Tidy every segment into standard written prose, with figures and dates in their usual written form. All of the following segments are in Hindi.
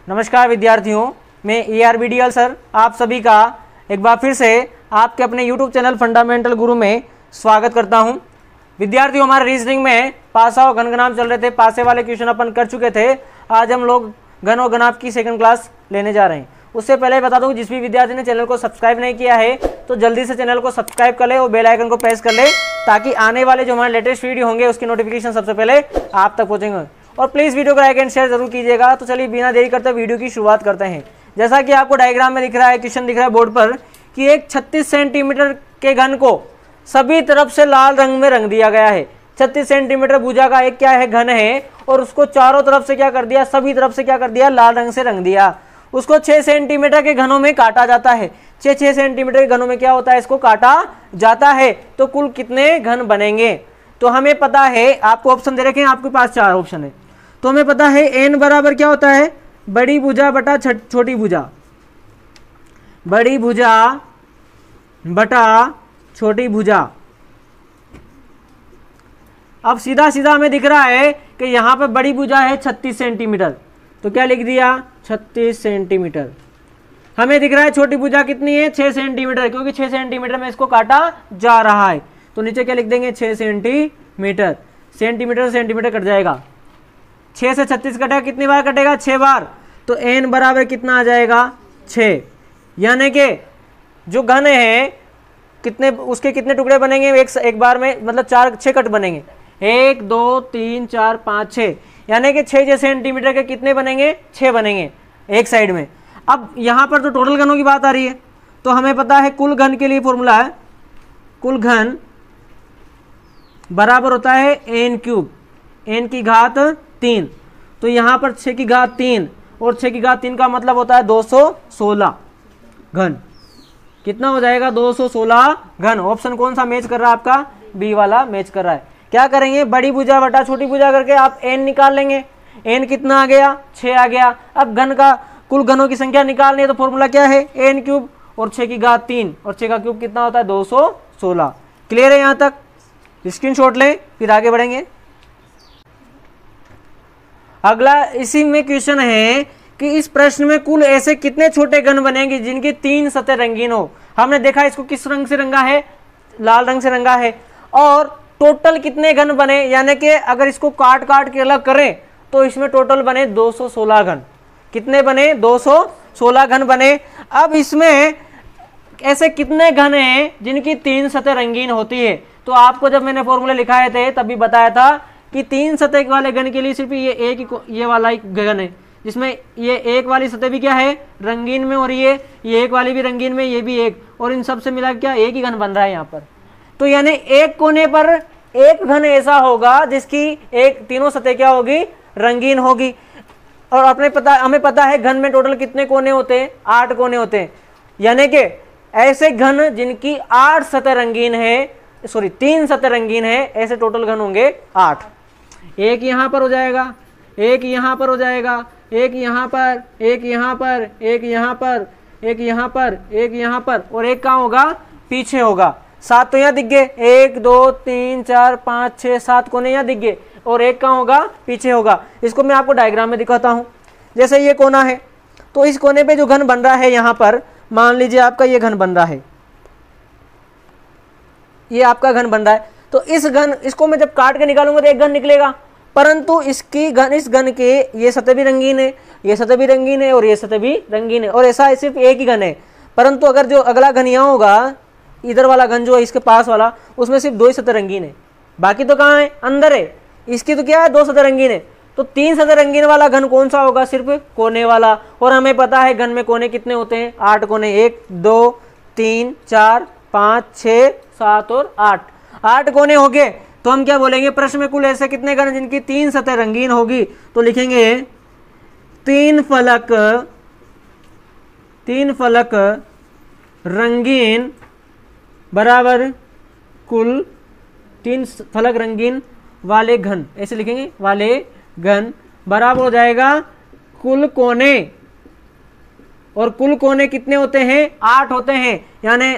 नमस्कार विद्यार्थियों, मैं ERBDL सर आप सभी का एक बार फिर से आपके अपने YouTube चैनल फंडामेंटल गुरु में स्वागत करता हूं। विद्यार्थियों, हमारे रीजनिंग में पासा और घनगनाप चल रहे थे, पासे वाले क्वेश्चन अपन कर चुके थे। आज हम लोग घन और गनाप की सेकंड क्लास लेने जा रहे हैं। उससे पहले बता दूं, जिस भी विद्यार्थी ने चैनल को सब्सक्राइब नहीं किया है तो जल्दी से चैनल को सब्सक्राइब कर ले और बेल आइकन को प्रेस कर ले, ताकि आने वाले जो हमारे लेटेस्ट वीडियो होंगे उसकी नोटिफिकेशन सबसे पहले आप तक पहुंचेंगे। और प्लीज़ वीडियो को लाइक एंड शेयर जरूर कीजिएगा। तो चलिए बिना देरी करते वीडियो की शुरुआत करते हैं। जैसा कि आपको डायग्राम में दिख रहा है, क्वेश्चन दिख रहा है बोर्ड पर कि एक 36 सेंटीमीटर के घन को सभी तरफ से लाल रंग में रंग दिया गया है। 36 सेंटीमीटर भुजा का एक क्या है, घन है, और उसको चारों तरफ से क्या कर दिया, सभी तरफ से क्या कर दिया, लाल रंग से रंग दिया। उसको 6 सेंटीमीटर के घनों में काटा जाता है। 6 सेंटीमीटर के घनों में क्या होता है, इसको काटा जाता है। तो कुल कितने घन बनेंगे? तो हमें पता है, आपको ऑप्शन दे रखे हैं, आपके पास 4 ऑप्शन है। तो हमें पता है n बराबर क्या होता है, बड़ी भुजा बटा छोटी भुजा, बड़ी भुजा बटा छोटी भुजा। अब सीधा सीधा हमें दिख रहा है कि यहां पर बड़ी भुजा है 36 सेंटीमीटर, तो क्या लिख दिया, 36 सेंटीमीटर। हमें दिख रहा है छोटी भुजा कितनी है, 6 सेंटीमीटर, क्योंकि 6 सेंटीमीटर में इसको काटा जा रहा है। तो नीचे क्या लिख देंगे, 6 सेंटीमीटर। सेंटीमीटर सेंटीमीटर कट जाएगा, 6 से 36 कटेगा, कितनी बार कटेगा, 6 बार। तो n बराबर कितना आ जाएगा, 6। यानी कि जो घन है कितने, उसके कितने टुकड़े बनेंगे एक बार में, मतलब 6 कट बनेंगे। 1 2 3 4 5 6, यानी कि 6 सेंटीमीटर के कितने बनेंगे, 6 बनेंगे एक साइड में। अब यहाँ पर तो टोटल घनों की बात आ रही है, तो हमें पता है कुल घन के लिए फॉर्मूला है, कुल घन बराबर होता है n क्यूब, n की घात 3। तो यहाँ पर 6 की घात 3 और 6 की घात 3 का मतलब होता है 216 घन। कितना हो जाएगा, 216 घन। ऑप्शन कौन सा मैच कर रहा है आपका, बी वाला मैच कर रहा है। क्या करेंगे, बड़ी भुजा बटा छोटी भुजा करके आप n निकाल लेंगे। n कितना आ गया, 6 आ गया। अब घन का कुल घनों की संख्या निकालनी है, तो फॉर्मूला क्या है, n क्यूब और 6 की घात 3 और 6 का क्यूब कितना होता है, 216। क्लियर है यहाँ तक? स्क्रीनशॉट लें, फिर आगे बढ़ेंगे। अगला इसी में क्वेश्चन है कि इस प्रश्न में कुल ऐसे कितने छोटे घन बनेंगे जिनकी 3 सतह रंगीन हो। हमने देखा इसको किस रंग से रंगा है, लाल रंग से रंगा है। और टोटल कितने घन बने, यानी कि अगर इसको काट काट के अलग करें तो इसमें टोटल बने 216 घन। कितने बने, 216 घन बने। अब इसमें ऐसे कितने घन हैं जिनकी 3 सतह रंगीन होती है। तो आपको जब मैंने फॉर्मूले लिखाए थे तभी बताया था कि 3 सतह वाले घन के लिए सिर्फ ये एक ये वाला ही घन है, जिसमें ये एक वाली सतह भी क्या है, रंगीन में, और ये एक वाली भी रंगीन में, ये भी एक, और इन सब से मिला क्या एक ही घन बन रहा है यहाँ पर। तो यानी एक कोने पर एक घन ऐसा होगा जिसकी एक तीनों सतह क्या होगी, रंगीन होगी। और हमें पता है घन में टोटल कितने कोने होते हैं, 8 कोने होते हैं। यानी कि ऐसे घन जिनकी 8 सतह रंगीन है, सॉरी 3 सतह रंगीन है, ऐसे टोटल घन होंगे 8। एक यहाँ पर हो जाएगा, एक यहाँ पर हो जाएगा, एक यहाँ पर, एक यहाँ पर, एक यहाँ पर, एक यहाँ पर, एक यहाँ पर, और एक कहाँ होगा, पीछे होगा। 7 तो यहाँ दिख गए, 1 2 3 4 5 6 7 कोने यहाँ दिख गए, और एक कहाँ होगा, पीछे होगा। इसको मैं आपको डायग्राम में दिखाता हूँ। जैसे ये कोना है, तो इस कोने पे जो घन बन रहा है यहाँ पर, मान लीजिए आपका ये घन बन रहा है, ये आपका घन बन रहा है। तो इस घन, इसको मैं जब काट के निकालूंगा तो एक घन निकलेगा, परंतु इस घन के ये सतह भी रंगीन है, ये सतह भी रंगीन है, और ये सतह भी रंगीन है, और ऐसा सिर्फ एक ही घन है। परंतु अगर जो अगला घन यहाँ होगा, इधर वाला घन जो है इसके पास वाला, उसमें सिर्फ 2 ही सतह रंगीन है, बाकी तो कहाँ है, अंदर है। इसकी तो क्या है, 2 सतह रंगीन है। तो 3 सतह रंगीन वाला घन कौन सा होगा, सिर्फ कोने वाला। और हमें पता है घन में कोने कितने होते हैं, 8 कोने, 1 2 3 4 5 6 7 और 8 कोने हो गए। तो हम क्या बोलेंगे, प्रश्न में कुल ऐसे कितने घन जिनकी 3 सतह रंगीन होगी। तो लिखेंगे 3 फलक रंगीन बराबर कुल 3 फलक रंगीन वाले घन, ऐसे लिखेंगे, वाले घन बराबर हो जाएगा कुल कोने। और कुल कोने कितने होते हैं, 8 होते हैं। यानी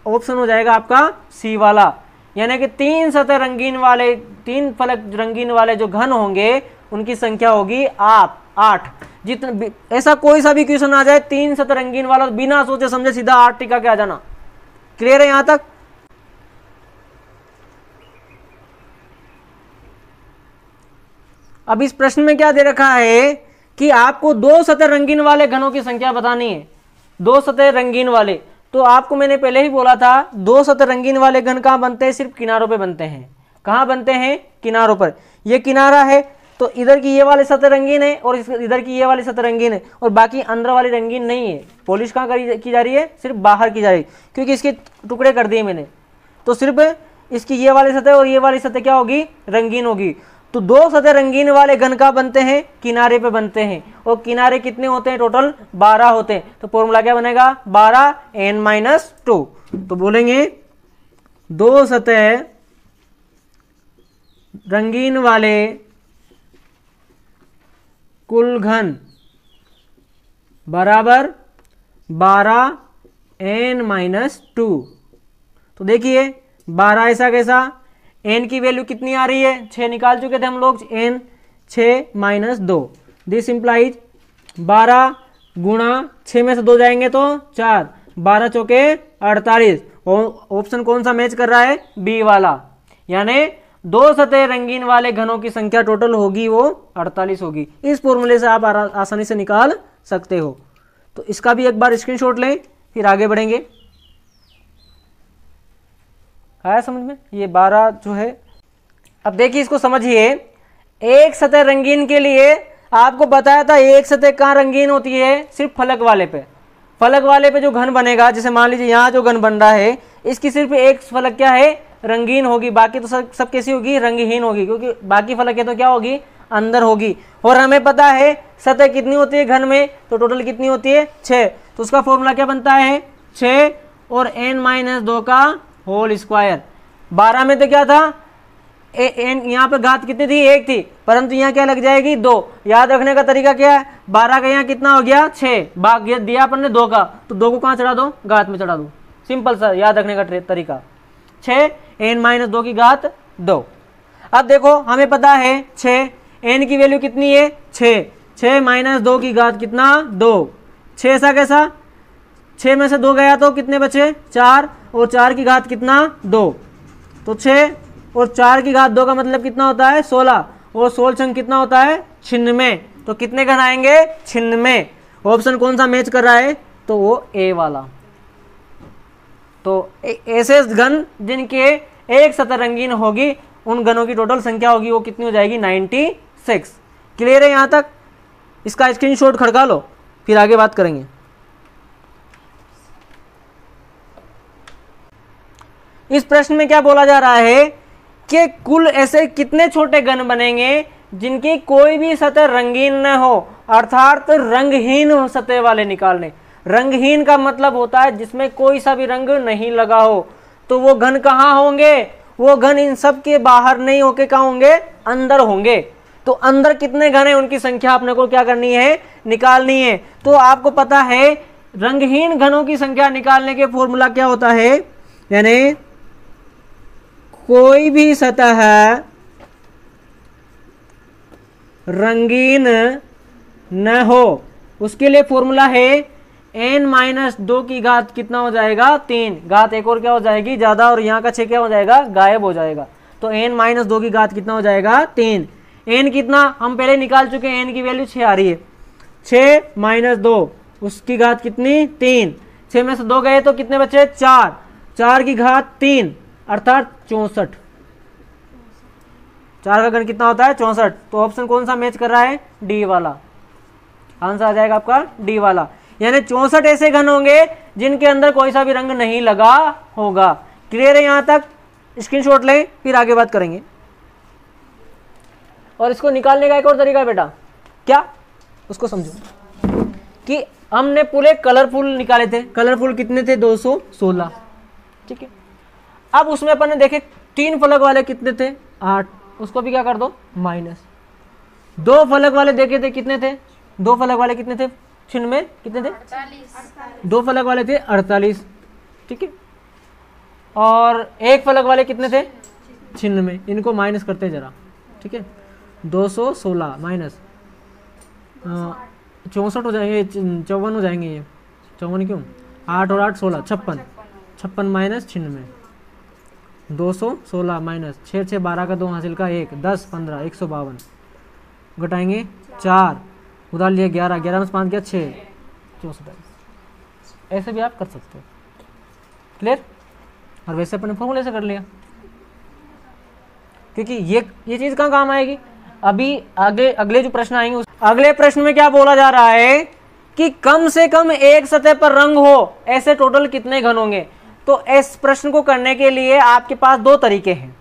ऑप्शन हो जाएगा आपका सी वाला। यानी कि 3 सतह रंगीन वाले, 3 फलक रंगीन वाले जो घन होंगे उनकी संख्या होगी 8। जितना ऐसा कोई सा भी क्वेश्चन आ जाए 3 सतरंगीन वाला, बिना सोचे समझे सीधा 8 टिका के आ जाना। क्लियर है यहां तक? अब इस प्रश्न में क्या दे रखा है कि आपको 2 सतह रंगीन वाले घनों की संख्या बतानी है। 2 सतह रंगीन वाले, तो आपको मैंने पहले ही बोला था 2 सतह रंगीन वाले घन कहां बनते हैं? सिर्फ किनारों पे बनते हैं। कहां बनते हैं? किनारों पर। ये किनारा है तो इधर की ये वाले सतह रंगीन है और इधर की ये वाली सतह रंगीन है, और बाकी अंदर वाली रंगीन नहीं है। पॉलिश कहां की जा रही है? सिर्फ बाहर की जा रही है, क्योंकि इसके टुकड़े कर दिए मैंने। तो सिर्फ इसकी ये वाली सतह और ये वाली सतह क्या होगी? रंगीन होगी। तो 2 सतह रंगीन वाले घन का बनते हैं? किनारे पे बनते हैं। और किनारे कितने होते हैं? टोटल 12 होते हैं। तो फॉर्मूला क्या बनेगा? 12n-2। तो बोलेंगे 2 सतह रंगीन वाले कुल घन बराबर 12n-2। तो देखिए 12 ऐसा कैसा? n की वैल्यू कितनी आ रही है? 6 निकाल चुके थे हम लोग। n 6 - 2, दिस इंप्लाइज 12 गुणा 6 में से 2 जाएंगे तो 4, 12 चौके 48। ऑप्शन कौन सा मैच कर रहा है? बी वाला। यानी 2 सतह रंगीन वाले घनों की संख्या टोटल होगी वो 48 होगी। इस फॉर्मूले से आप आसानी से निकाल सकते हो। तो इसका भी एक बार स्क्रीनशॉट लें, फिर आगे बढ़ेंगे। आया समझ में? ये 12 जो है, अब देखिए इसको समझिए। एक सतह रंगीन के लिए आपको बताया था एक सतह कहाँ रंगीन होती है? सिर्फ फलक वाले पे। फलक वाले पे जो घन बनेगा, जैसे मान लीजिए यहाँ जो घन बन रहा है, इसकी सिर्फ एक फलक क्या है? रंगीन होगी, बाकी तो सब कैसी होगी? रंगहीन होगी, क्योंकि बाकी फलक तो क्या होगी? अंदर होगी। और हमें पता है सतह कितनी होती है घन में? तो टोटल कितनी होती है? 6। तो उसका फॉर्मूला क्या बनता है? 6 और n-2 का होल स्क्वायर। 12 में तो क्या था? यहाँ पे घात कितनी थी? 1 थी, परंतु यहाँ क्या लग जाएगी? 2। याद रखने का तरीका क्या है? 12 का यहाँ कितना हो गया? 6, भाग दिया अपन ने 2 का, तो 2 को कहाँ चढ़ा दो? घात में चढ़ा दो। सिंपल सा याद रखने का तरीका। 6 n-2 की घात 2। अब देखो हमें पता है 6, n की वैल्यू कितनी है? 6, 6 - 2 की घात कितना? 2। 6 ऐसा कैसा? 6 में से 2 गया तो कितने बचे? 4, और 4 की घात कितना? 2। तो 6 और 4 की घात 2 का मतलब कितना होता है? 16, और 16 छंग कितना होता है? 96। तो कितने घन आएंगे? 96। ऑप्शन कौन सा मैच कर रहा है? तो वो ए वाला। तो ऐसे घन जिनके एक सतह रंगीन होगी, उन घनों की टोटल संख्या होगी वो कितनी हो जाएगी? 96। क्लियर है यहां तक? इसका स्क्रीनशॉट खड़का लो, फिर आगे बात करेंगे। इस प्रश्न में क्या बोला जा रहा है कि कुल ऐसे कितने छोटे घन बनेंगे जिनकी कोई भी सतह रंगीन न हो, अर्थात रंगहीन सतह वाले निकालने। रंगहीन का मतलब होता है जिसमें कोई सा भी रंग नहीं लगा हो। तो वो घन कहाँ होंगे? वो घन इन सब के बाहर नहीं होके कहाँ होंगे? अंदर होंगे। तो अंदर कितने घन है उनकी संख्या अपने को क्या करनी है? निकालनी है। तो आपको पता है रंगहीन घनों की संख्या निकालने के फॉर्मूला क्या होता है? यानी कोई भी सतह रंगीन न हो, उसके लिए फॉर्मूला है n-2 की घात कितना हो जाएगा? 3। घात एक और क्या हो जाएगी? ज्यादा, और यहाँ का 6 क्या हो जाएगा? गायब हो जाएगा। तो n-2 की घात कितना हो जाएगा? 3। n कितना हम पहले निकाल चुके हैं, n की वैल्यू 6 आ रही है। 6 - 2 उसकी घात कितनी? 3। 6 में से 2 गए तो कितने बचे? 4। 4 की घात 3 अर्थात 64। 4 का घन कितना होता है? 64। तो ऑप्शन कौन सा मैच कर रहा है? डी वाला। आंसर आ जाएगा आपका डी वाला। यानी 64 ऐसे घन होंगे जिनके अंदर कोई सा भी रंग नहीं लगा होगा। क्लियर है यहां तक? स्क्रीनशॉट लें, फिर आगे बात करेंगे। और इसको निकालने का एक और तरीका है बेटा, क्या? उसको समझो कि हमने पूरे कलरफुल निकाले थे। कलरफुल कितने थे? 216। ठीक है। अब उसमें अपन ने देखे 3 फलक वाले कितने थे? 8। उसको भी क्या कर दो? माइनस। 2 फलक वाले देखे थे कितने थे? 2 फलक वाले कितने थे? छिन्न में कितने थे? 2 फलक वाले थे 48। ठीक है। और 1 फलक वाले कितने थे? छिन्न में। इनको माइनस करते जरा। ठीक है। 216 माइनस 64 हो जाएंगे, 54 हो जाएंगे ये, 54 क्यों, 8 और 8 16, 56, 56 माइनस 96, 216 माइनस 6 6 12 का 2 हासिल का 1, 10 15 152, घटाएंगे 4, उधार लिया 11, 11 में 5 गया 6, 64। ऐसे भी आप कर सकते हो, क्लियर। और वैसे अपने फॉर्मूले से कर लिया, क्योंकि ये चीज कहाँ काम आएगी, अभी आगे अगले जो प्रश्न आएंगे अगले प्रश्न में क्या बोला जा रहा है कि कम से कम एक सतह पर रंग हो, ऐसे टोटल कितने घन होंगे। तो इस प्रश्न को करने के लिए आपके पास दो तरीके हैं।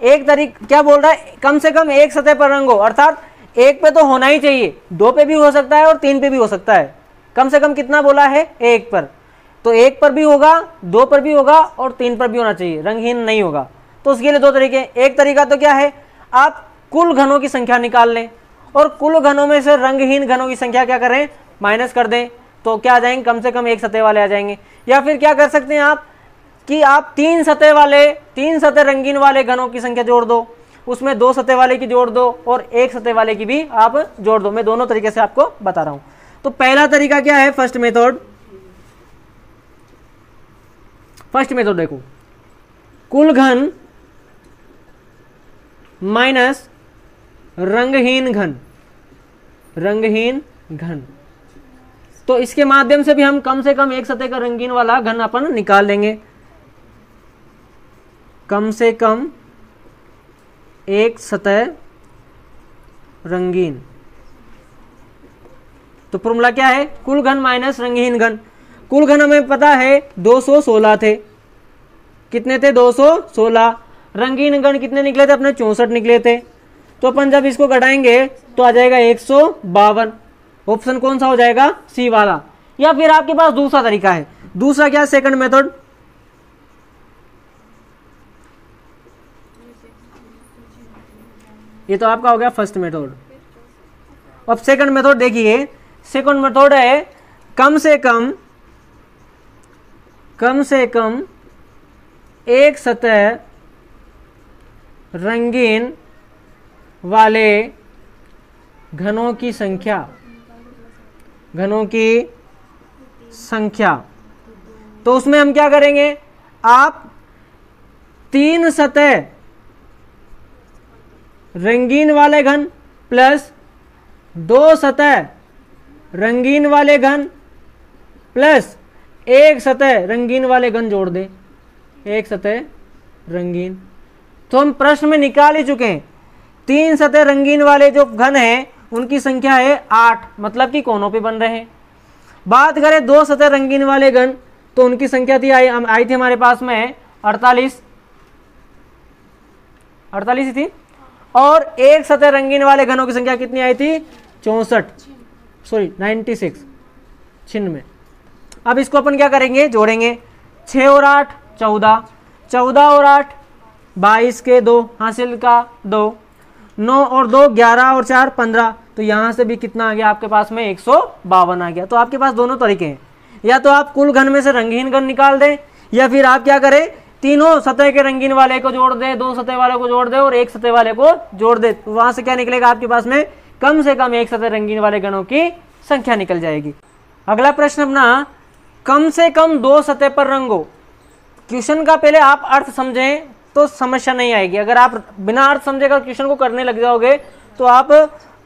एक तरीका क्या बोल रहा है, कम से कम एक सतह पर रंग हो, अर्थात एक पे तो होना ही चाहिए, दो पे भी हो सकता है और तीन पे भी हो सकता है। कम से कम कितना बोला है, एक पर, तो एक पर भी होगा, दो पर भी होगा और तीन पर भी होना चाहिए, रंगहीन नहीं होगा। तो उसके लिए दो तरीके, एक तरीका तो क्या है, आप कुल घनों की संख्या निकाल लें और कुल घनों में से रंगहीन घनों की संख्या क्या करें, माइनस कर दें, तो क्या आ जाएंगे, कम से कम एक सतह वाले आ जाएंगे। या फिर क्या कर सकते हैं आप कि आप तीन सतह रंगीन वाले घनों की संख्या जोड़ दो, उसमें दो सतह वाले की जोड़ दो और एक सतह वाले की भी आप जोड़ दो। मैं दोनों तरीके से आपको बता रहा हूं। तो पहला तरीका क्या है, फर्स्ट मेथड देखो, कुल घन माइनस रंगहीन घन। तो इसके माध्यम से भी हम कम से कम एक सतह का रंगीन वाला घन अपन निकाल लेंगे। कम से कम एक सतह रंगीन, तो फॉर्मूला क्या है, कुल घन माइनस रंगहीन घन। कुल घन हमें पता है 216 थे, कितने थे, 216। रंगीन घन कितने निकले थे अपने, 64 निकले थे। तो अपन जब इसको घटाएंगे तो आ जाएगा 152। ऑप्शन कौन सा हो जाएगा, सी वाला। या फिर आपके पास दूसरा तरीका है, दूसरा क्या, सेकंड मेथड। ये तो आपका हो गया फर्स्ट मेथड। अब सेकंड मेथड देखिए, सेकंड मेथड है कम से कम एक सतह रंगीन वाले घनों की संख्या। तो उसमें हम क्या करेंगे, आप तीन सतह रंगीन वाले घन प्लस दो सतह रंगीन वाले घन प्लस एक सतह रंगीन वाले घन जोड़ दे, एक सतह रंगीन। तो हम प्रश्न में निकाल ही चुके हैं, तीन सतह रंगीन वाले जो घन हैं उनकी संख्या है 8, मतलब कि कोनों पे बन रहे हैं। बात करें दो सतह रंगीन वाले घन, तो उनकी संख्या थी आई थी हमारे पास में 48 थी, और एक सतह रंगीन वाले घनों की संख्या कितनी आई थी, 96। अब इसको अपन क्या करेंगे, जोड़ेंगे, 6 और 8 14, 14 और 8 22 के 2 हासिल का 2, 9 और 2 11 और 4 15। तो यहां से भी कितना आ गया आपके पास में, 152 आ गया। तो आपके पास दोनों तरीके हैं, या तो आप कुल घन में से रंगीन घन निकाल दें, या फिर आप क्या करें, तीनों सतह के रंगीन वाले को जोड़ दे, दो सतह वाले को जोड़ दे और एक सतह वाले को जोड़ दे। तो वहां से क्या निकलेगा आपके पास में, कम से कम एक सतह रंगीन वाले घनों की संख्या निकल जाएगी। अगला प्रश्न अपना, कम से कम दो सतह पर रंग हो। क्वेश्चन का पहले आप अर्थ समझें तो समस्या नहीं आएगी। अगर आप बिना अर्थ समझे कर क्वेश्चन को करने लग जाओगे तो आप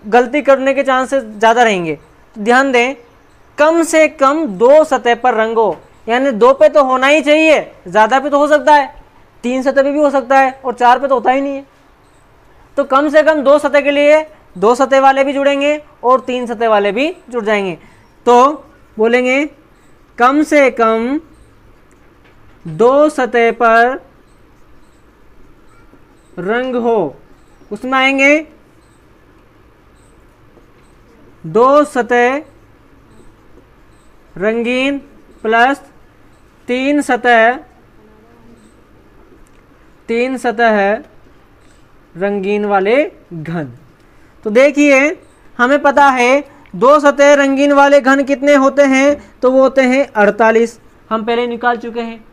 गलती करने के चांसेस ज्यादा रहेंगे। तो ध्यान दें, कम से कम दो सतह पर रंग हो, यानी दो पे तो होना ही चाहिए, ज्यादा पे तो हो सकता है, तीन सतह पे भी हो सकता है और चार पे तो होता ही नहीं है। तो कम से कम दो सतह के लिए दो सतह वाले भी जुड़ेंगे और तीन सतह वाले भी जुड़ जाएंगे। तो बोलेंगे कम से कम दो सतह पर रंग हो, उसमें आएंगे दो सतह रंगीन प्लस तीन सतह रंगीन वाले घन। तो देखिए हमें पता है दो सतह रंगीन वाले घन कितने होते हैं, तो वो होते हैं 48। हम पहले निकाल चुके हैं।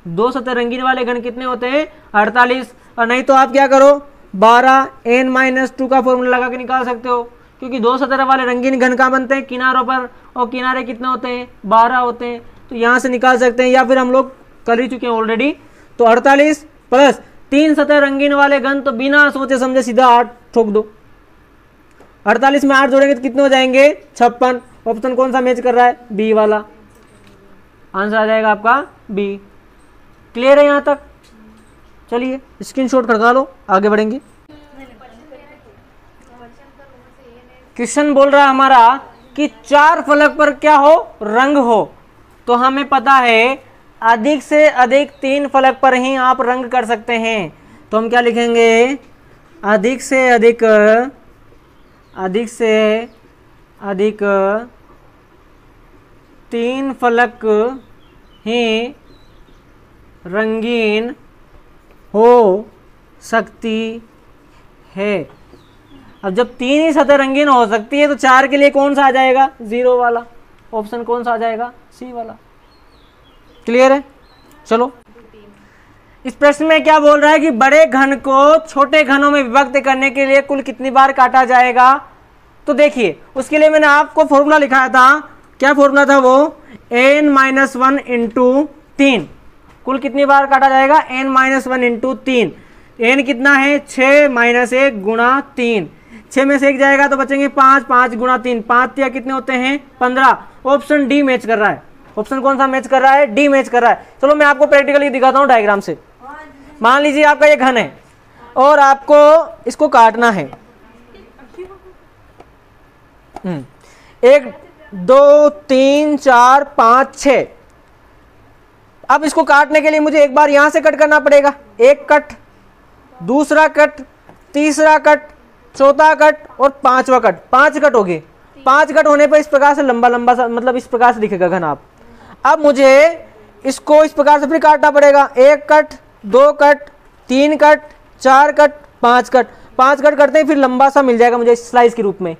दो सतह रंगीन वाले घन कितने होते हैं, 48। और नहीं तो आप क्या करो, 12 n-2 का फॉर्मूला लगा के निकाल सकते हो, क्योंकि दो सतह वाले रंगीन घन कहाँ बनते हैं, किनारों पर, और किनारे कितने होते हैं, 12 होते हैं। तो यहाँ से निकाल सकते हैं, या फिर हम लोग कर ही चुके हैं ऑलरेडी। तो 48 प्लस 3 सतह रंगीन वाले घन, तो बिना सोचे समझे सीधा 8 ठोक दो। 48 में 8 जोड़ेंगे तो कितने हो जाएंगे, 56। ऑप्शन कौन सा मैच कर रहा है, बी वाला। आंसर आ जाएगा आपका बी। क्लियर है यहाँ तक? चलिए स्क्रीनशॉट खड़का लो, आगे बढ़ेंगे। क्वेश्चन बोल रहा है हमारा कि 4 फलक पर क्या हो, रंग हो। तो हमें पता है अधिक से अधिक 3 फलक पर ही आप रंग कर सकते हैं। तो हम क्या लिखेंगे, अधिक से अधिक 3 फलक ही रंगीन हो सकती है। अब जब 3 ही सतह रंगीन हो सकती है तो 4 के लिए कौन सा आ जाएगा, 0 वाला। ऑप्शन कौन सा आ जाएगा, सी वाला। क्लियर है? चलो इस प्रश्न में क्या बोल रहा है कि बड़े घन को छोटे घनों में विभक्त करने के लिए कुल कितनी बार काटा जाएगा। तो देखिए उसके लिए मैंने आपको फॉर्मूला लिखाया था। क्या फॉर्मूला था वो, n-1 इंटू 3। कुल कितनी बार काटा जाएगा, n-1 इंटू 3। n कितना है, 6 - 1 गुणा 3। 6 में से 1 जाएगा तो बचेंगे 5। 5 गुणा 3, 5 या कितने होते हैं, 15। ऑप्शन डी मैच कर रहा है। ऑप्शन कौन सा मैच कर रहा है, डी मैच कर रहा है। चलो मैं आपको प्रैक्टिकली दिखाता हूँ डायग्राम से। मान लीजिए आपका ये घन है और आपको इसको काटना है। 1 2 3 4 5 6। अब इसको काटने के लिए मुझे एक बार यहां से कट करना पड़ेगा, एक कट, दूसरा कट, तीसरा कट, चौथा कट और 5वां कट। 5 कट हो गए। 5 कट होने पर इस प्रकार से लंबा लंबा सा, मतलब इस प्रकार से दिखेगा घन आप। अब मुझे इसको इस प्रकार से फिर काटना पड़ेगा, 1 cut, 2 cut, 3 cut, 4 cut, 5 cut. 5 cut करते ही फिर लंबा सा मिल जाएगा मुझे स्लाइस के रूप में।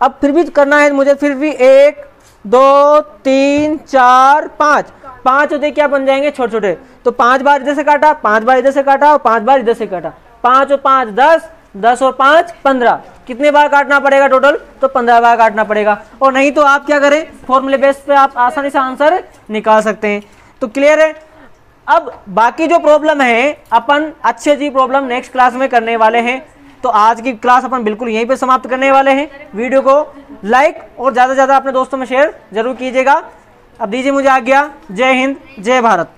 अब फिर भी करना है मुझे, फिर भी 1 2 3 4 5। 5 होते क्या बन जाएंगे, छोटे छोटे। तो 5 बार इधर से काटा, 5 बार इधर से काटा और 5 बार इधर से काटा। 5 और 5 10, 10 और 5 15। कितने बार काटना पड़ेगा टोटल, तो 15 बार काटना पड़ेगा। और नहीं तो आप क्या करें, फॉर्मूले बेस पे आप आसानी से आंसर निकाल सकते हैं। तो क्लियर है? अब बाकी जो प्रॉब्लम है अपन अच्छी अच्छी प्रॉब्लम नेक्स्ट क्लास में करने वाले हैं। तो आज की क्लास अपन बिल्कुल यहीं पे समाप्त करने वाले हैं। वीडियो को लाइक और ज़्यादा से ज़्यादा अपने दोस्तों में शेयर जरूर कीजिएगा। अब दीजिए मुझे आज्ञा। जय हिंद, जय भारत।